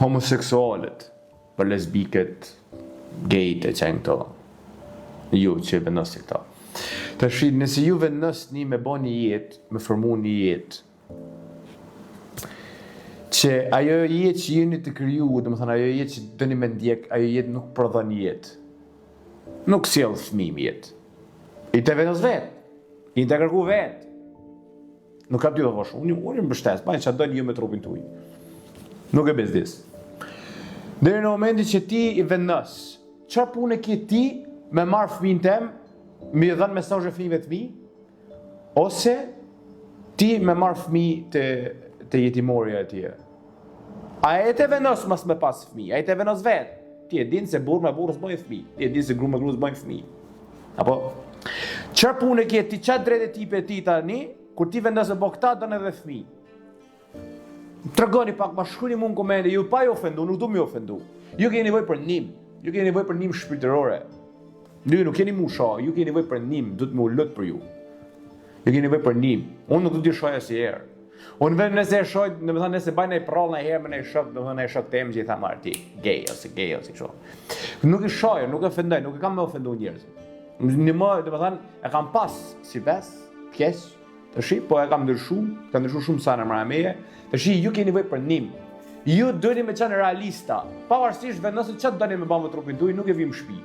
homoseksualet, për lesbiket, gejt e qenë këto, ju që vendosni këto. Tash nëse ju vendosni me bë një jetë, me formu një jetë, që ajo jetë që jeni të kriju, domethënë ajo jetë që dëni me ndjek, ajo jetë nuk prodhon jetë. Nuk sjell fëmijë jetë. I të vendos vetë. I të kërku vetë. Nuk ka ty të vosh. Unë mbështes, bajnë që dëni ju me trupin tuaj. Nuk e bezdis. Deri në momentin që ti i vendos, çfarë punë ke ti me marr fëmijën tem, me i dhënë mesazhe fëmijëve të mi, ose ti me marr fëmijë të jetimorja e tjerë. A e të vendos mas me pas fëmijë, a e të vendos vetë. Ti e din se burr me burr s'bojnë fëmijë, ti e din se gru me gru s'bojnë fëmijë. Apo, çfarë punë ke ti, çfarë drejtë ti pe ti tani, kur ti vendos se bo këta, don edhe fëmijë. Tregoni pak, ma shkruani mua në komente, ju pa ju ofendu, nuk du me ofendu. Ju keni nevojë për ndihmë, ju keni nevojë për ndihmë shpirtërore. Ju nuk keni mua shoh, ju keni nevojë për ndihmë, duhet më u lut për ju. Ju keni nevojë për ndihmë. Unë nuk do t'i shoh asnjëherë. Unë vetëm nëse e shoh, domethënë nëse bajnë ai prall në herë me ai shok, domethënë ai shok tem që i tha marr ti, gay ose kështu. Nuk i shoh, nuk e ofendoj, nuk e kam me ofendu njerëz. Në më, domethënë e kam pas si bes, keq, tash po e kam ndryshuar shumë sa në meje. Tash ju keni nevojë për ndihmë. Ju duheni me qenë realista. Pavarësisht vendosni çfarë doni me bëmë trupin tuaj, nuk e vim në shtëpi.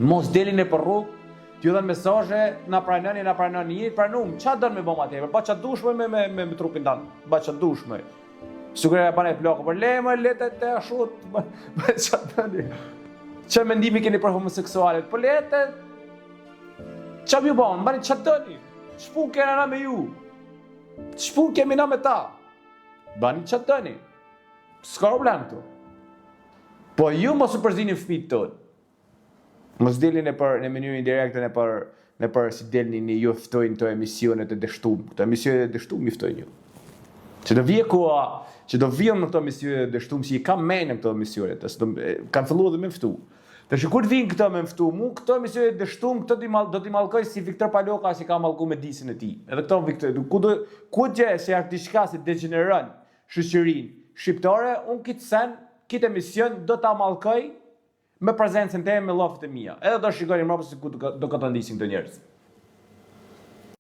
Mos delini për rrugë. T'ju dhënë mesazhe, na pranoni jetë, pranum, çfarë don me bëmë atje? Ba çfarë dush me trupin tan. Ba çfarë dush me. Sigurisht e bën ai plako, por le të ashut. Ba çfarë tani. Çfarë mendimi keni për homoseksualet? Po le të çfarë ju bën? Mbani çfarë doni? Ç'pun kena na me ju? Ç'pun kemi na me ta? Bani çfarë doni? S'ka problem këtu. Po ju mos u përzini fëmijët tonë. Mos dilni në mënyrë indirekte në për si delni një ju ftojnë të emisionet e dështuar. Këto emisionet e dështuar mi ftojnë ju. Që do vije koha, që do vijmë në këto emisionet e dështuar, si i kam menë në këto emisionet, kanë filluar dhe me ftu. Tash kur vinë këto me ftu, mu këto emisionet e dështuar, këto do t'i mallkoj si Viktor Paloka si ka mallku me disën e tij. Edhe këto Viktor, ku gjë se është diçka si degeneron shoqërinë shqiptare, unë këtë emision do ta mallkoj me prezencën time me llafet e mia. Edhe do shikoni më pas se ku do ka të ndisin këto njerëz.